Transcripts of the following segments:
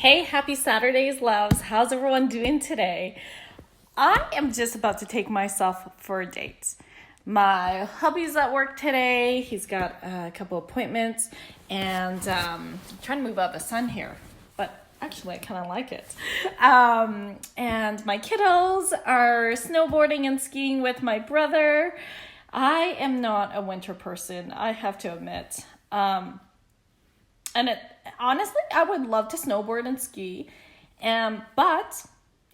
Hey, happy Saturdays, loves. How's everyone doing today? I am just about to take myself for a date. My hubby's at work today. He's got a couple appointments, and I'm trying to move out the sun here, but actually I kind of like it. And my kiddos are snowboarding and skiing with my brother. I am not a winter person, I have to admit. Honestly, I would love to snowboard and ski. But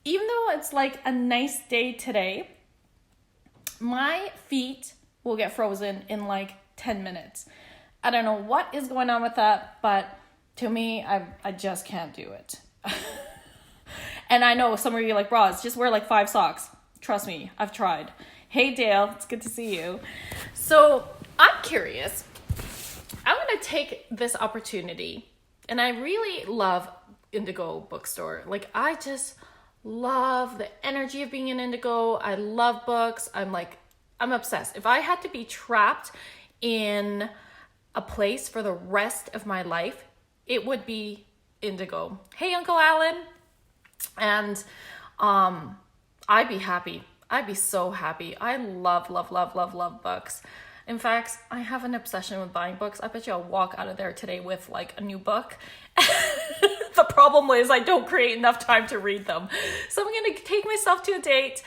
even though it's like a nice day today, my feet will get frozen in like 10 minutes. I don't know what is going on with that, but to me, I just can't do it. And I know some of you are like, Roz, just wear like 5 socks. Trust me, I've tried. Hey, Dale, it's good to see you. So I'm curious. I'm going to take this opportunity, and I really love Indigo Bookstore. Like, I just love the energy of being in Indigo. I love books. I'm obsessed. If I had to be trapped in a place for the rest of my life, it would be Indigo. Hey, Uncle Alan. And I'd be happy. I'd be so happy. I love books. In fact, I have an obsession with buying books. I bet you I'll walk out of there today with like a new book. The problem is I don't create enough time to read them. So I'm going to take myself to a date,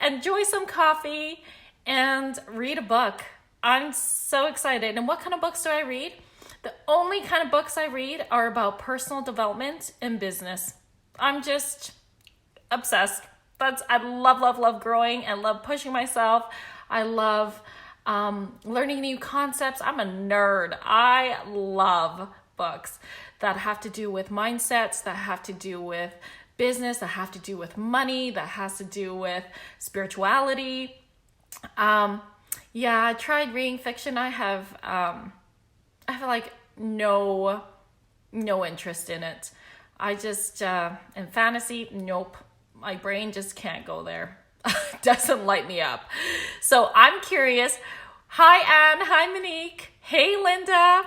enjoy some coffee, and read a book. I'm so excited. And what kind of books do I read? The only kind of books I read are about personal development and business. I'm just obsessed. I love growing and love pushing myself. I love learning new concepts. I'm a nerd. I love books that have to do with mindsets, that have to do with business, that have to do with money, that has to do with spirituality. I tried reading fiction. I have like no interest in it. I just in fantasy, nope. My brain just can't go there. Doesn't light me up. So I'm curious. Hi, Anne. Hi, Monique. Hey, Linda.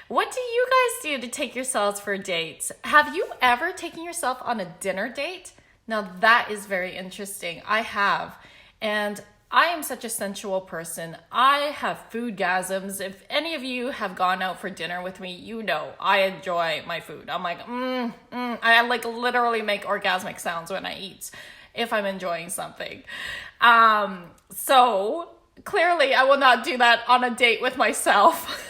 What do you guys do to take yourselves for dates? Have you ever taken yourself on a dinner date? Now that is very interesting. I have. And I am such a sensual person. I have foodgasms. If any of you have gone out for dinner with me, you know I enjoy my food. I'm like, I like literally make orgasmic sounds when I eat if I'm enjoying something. So clearly I will not do that on a date with myself.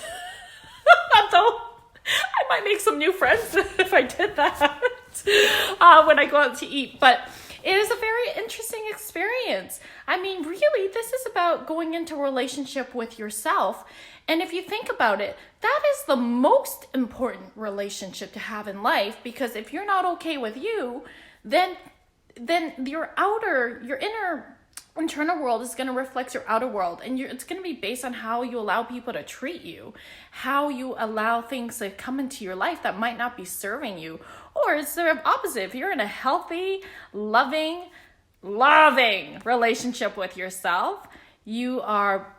Although I might make some new friends if I did that when I go out to eat. But it is a very interesting experience. I mean, really, this is about going into a relationship with yourself. And if you think about it, that is the most important relationship to have in life, because if you're not okay with you, then your inner internal world is going to reflect your outer world, and it's going to be based on how you allow people to treat you, how you allow things to come into your life that might not be serving you. Or it's the opposite. If you're in a healthy, loving relationship with yourself, you are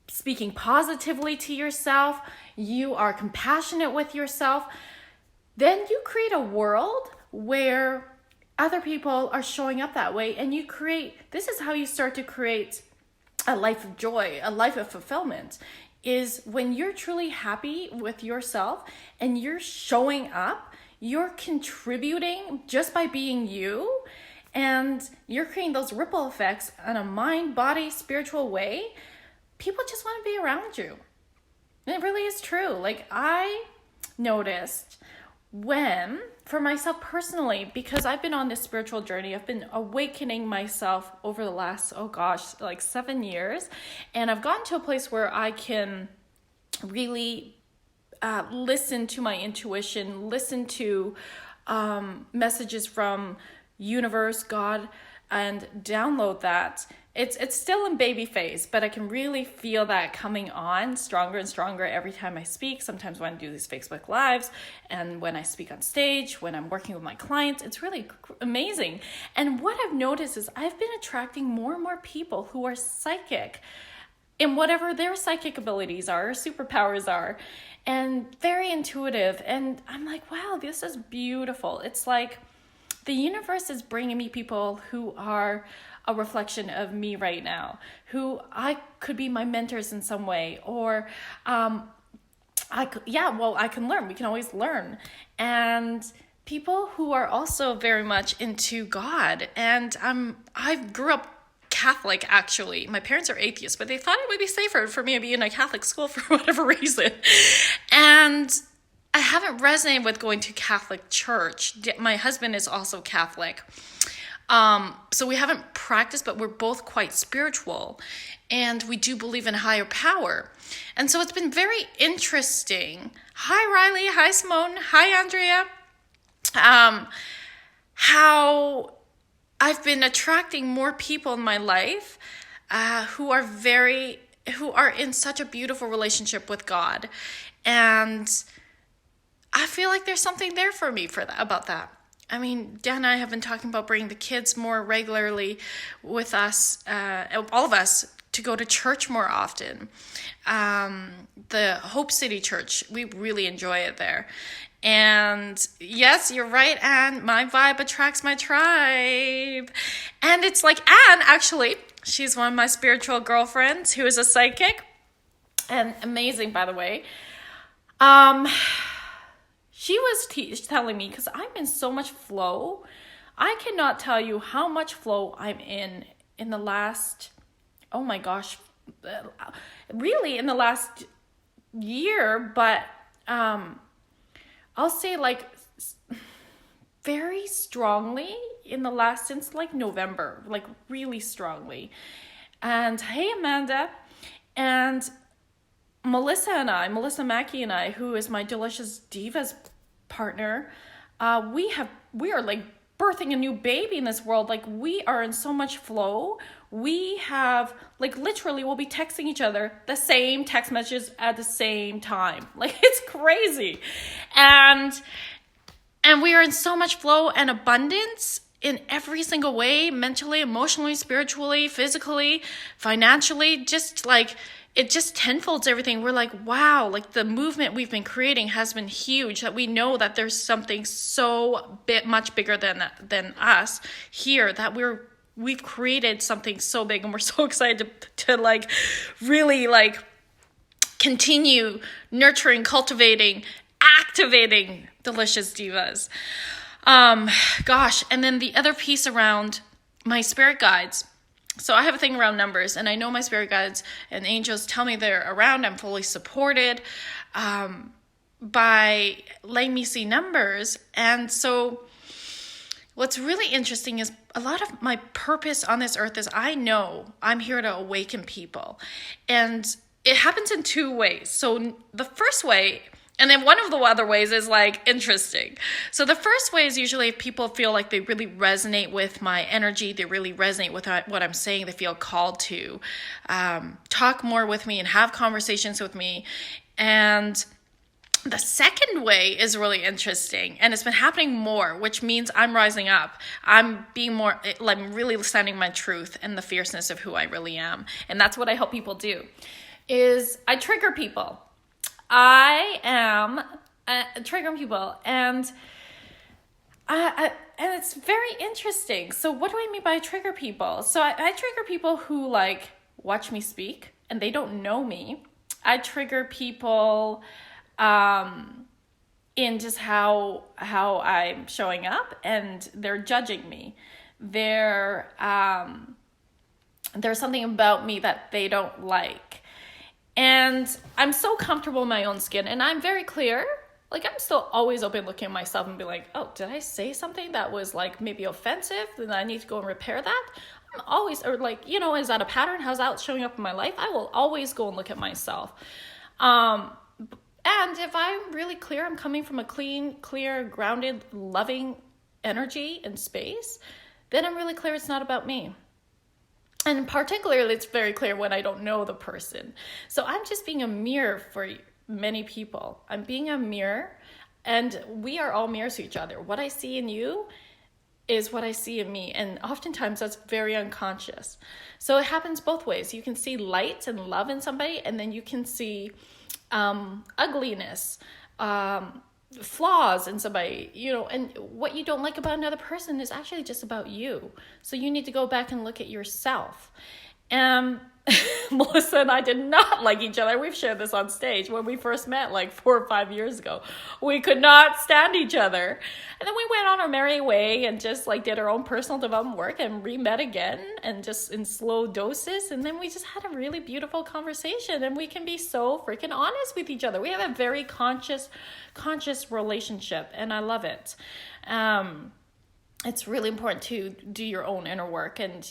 speaking positively to yourself, you are compassionate with yourself, then you create a world where other people are showing up that way, and this is how you start to create a life of joy, a life of fulfillment, is when you're truly happy with yourself and you're showing up, you're contributing just by being you, and you're creating those ripple effects in a mind, body, spiritual way. People just want to be around you. And it really is true. Like, I noticed for myself personally, because I've been on this spiritual journey, I've been awakening myself over the last, 7 years. And I've gotten to a place where I can really listen to my intuition, listen to messages from universe, God, and download that. It's still in baby phase, but I can really feel that coming on stronger and stronger every time I speak. Sometimes when I do these Facebook Lives, and when I speak on stage, when I'm working with my clients, it's really amazing. And what I've noticed is I've been attracting more and more people who are psychic in whatever their psychic abilities are, or superpowers are. and very intuitive. And I'm like, wow, this is beautiful. It's like the universe is bringing me people who are a reflection of me right now, who I could be my mentors in some way, or I can learn. We can always learn. And people who are also very much into God. And I grew up Catholic, actually. My parents are atheists, but they thought it would be safer for me to be in a Catholic school for whatever reason. And I haven't resonated with going to Catholic church. My husband is also Catholic. So we haven't practiced, but we're both quite spiritual. And we do believe in higher power. And so it's been very interesting. Hi, Riley. Hi, Simone. Hi, Andrea. How I've been attracting more people in my life who are in such a beautiful relationship with God. And I feel like there's something there for me about that. I mean, Dan and I have been talking about bringing the kids more regularly with us, all of us, to go to church more often. The Hope City Church, we really enjoy it there. And yes, you're right, Anne, my vibe attracts my tribe. And it's like Anne, actually, she's one of my spiritual girlfriends who is a psychic. And amazing, by the way. She was telling me, because I'm in so much flow, I cannot tell you how much flow I'm in the last, oh my gosh, really in the last year, but I'll say like very strongly since like November, like really strongly. And hey, Amanda, and Melissa Mackey and I, who is my Delicious Divas partner, we are like birthing a new baby in this world. Like we are in so much flow. We have like literally we'll be texting each other the same text messages at the same time. Like it's crazy. And we are in so much flow and abundance in every single way, mentally, emotionally, spiritually, physically, financially, just like it just tenfolds everything. We're like, wow, like the movement we've been creating has been huge, that we know that there's something so much bigger than us here, that we've created something so big, and we're so excited to like really like continue nurturing, cultivating, activating Delicious Divas. Gosh, and then the other piece around my spirit guides. So I have a thing around numbers, and I know my spirit guides and angels tell me they're around. I'm fully supported by letting me see numbers. And so what's really interesting is a lot of my purpose on this earth is I know I'm here to awaken people. And it happens in two ways. So the first way, and then one of the other ways is like interesting. So the first way is usually if people feel like they really resonate with my energy, they really resonate with what I'm saying, they feel called to talk more with me and have conversations with me. And the second way is really interesting, and it's been happening more, which means I'm rising up. I'm being more, I'm really standing my truth and the fierceness of who I really am. And that's what I help people do, is I trigger people. I am triggering people, and it's very interesting. So what do I mean by trigger people? So I trigger people who like watch me speak and they don't know me. I trigger people in just how I'm showing up, and they're judging me. There's something about me that they don't like. And I'm so comfortable in my own skin, and I'm very clear. Like, I'm still always open looking at myself and be like, oh, did I say something that was like maybe offensive? Then I need to go and repair that. I'm always, or like, is that a pattern? How's that showing up in my life? I will always go and look at myself. And if I'm really clear, I'm coming from a clean, clear, grounded, loving energy and space, then I'm really clear it's not about me. And particularly, it's very clear when I don't know the person. So I'm just being a mirror for many people. I'm being a mirror, and we are all mirrors to each other. What I see in you is what I see in me. And oftentimes that's very unconscious. So it happens both ways. You can see light and love in somebody, and then you can see ugliness, flaws in somebody, and what you don't like about another person is actually just about you. So you need to go back and look at yourself. Melissa and I did not like each other. We've shared this on stage when we first met like 4 or 5 years ago. We could not stand each other. And then we went on our merry way and just like did our own personal development work and re-met again and just in slow doses. And then we just had a really beautiful conversation, and we can be so freaking honest with each other. We have a very conscious relationship, and I love it. It's really important to do your own inner work, and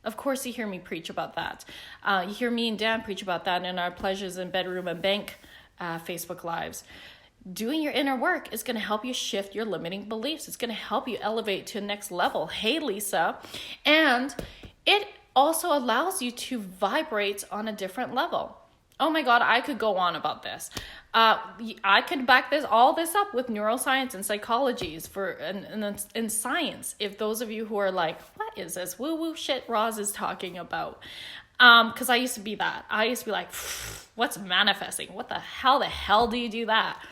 of course you hear me preach about that. You hear me and Dan preach about that in our Pleasures in Bedroom and Bank Facebook Lives. Doing your inner work is going to help you shift your limiting beliefs. It's going to help you elevate to the next level. Hey, Lisa. And it also allows you to vibrate on a different level. Oh my God, I could go on about this. I could back all this up with neuroscience and psychologies and science. If those of you who are like, what is this woo-woo shit Roz is talking about? Because I used to be that. I used to be like, what's manifesting? What the hell do you do that?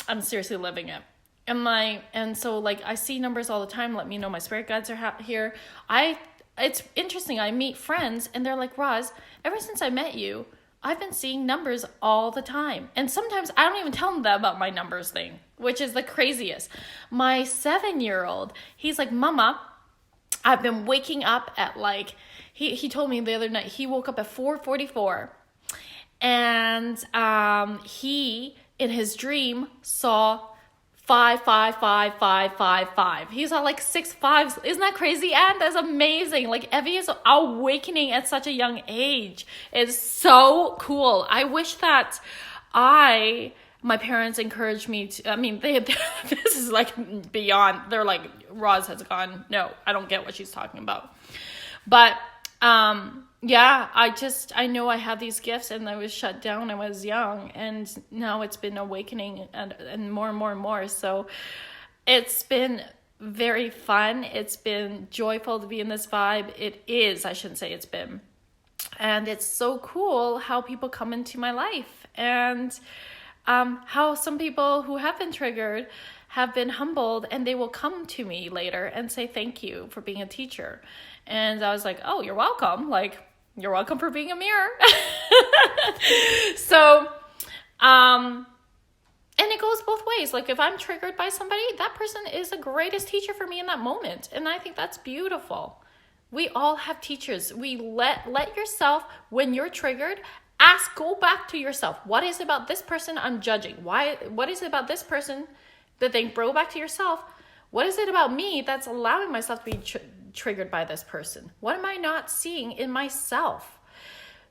I'm seriously living it. And so like I see numbers all the time. Let me know my spirit guides are here. It's interesting. I meet friends and they're like, Roz, ever since I met you, I've been seeing numbers all the time. And sometimes I don't even tell them that about my numbers thing, which is the craziest. My 7-year-old, he's like, Mama, I've been waking up at like, he told me the other night, he woke up at 4:44. And he, in his dream, saw 5, 5, 5, 5, 5, 5. He saw like 6 5s. Isn't that crazy? And that's amazing. Like Evie is awakening at such a young age. It's so cool. I wish that my parents encouraged me to, this is like beyond, they're like, Roz has gone, no, I don't get what she's talking about. But, yeah, I know I have these gifts, and I was shut down when I was young, and now it's been awakening and more and more and more. So it's been very fun. It's been joyful to be in this vibe. It is, I shouldn't say it's been. And it's so cool how people come into my life, and how some people who have been triggered have been humbled, and they will come to me later and say, thank you for being a teacher. And I was like, oh, you're welcome. Like, you're welcome for being a mirror. So, and it goes both ways. Like if I'm triggered by somebody, that person is the greatest teacher for me in that moment. And I think that's beautiful. We all have teachers. We let yourself, when you're triggered, go back to yourself. What is it about this person I'm judging? What is it about this person that they go back to yourself? What is it about me that's allowing myself to be triggered by this person? What am I not seeing in myself?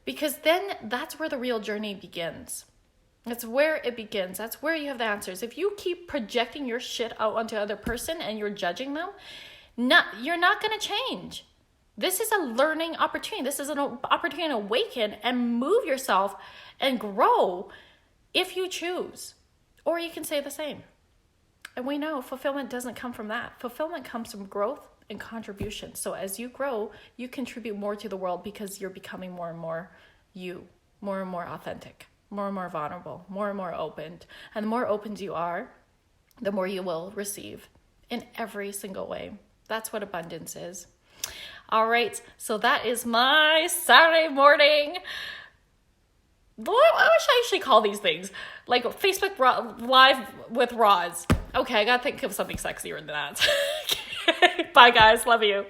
Because then that's where the real journey begins. That's where it begins. That's where you have the answers. If you keep projecting your shit out onto another person and you're judging them, you're not going to change. This is a learning opportunity. This is an opportunity to awaken and move yourself and grow if you choose. Or you can say the same. And we know fulfillment doesn't come from that. Fulfillment comes from growth and contribution. So as you grow, you contribute more to the world because you're becoming more and more you, more and more authentic, more and more vulnerable, more and more open. And the more open you are, the more you will receive in every single way. That's what abundance is. All right, so that is my Saturday morning. What should I actually call these things? Like Facebook Live with Roz. Okay, I gotta think of something sexier than that. Bye guys, love you.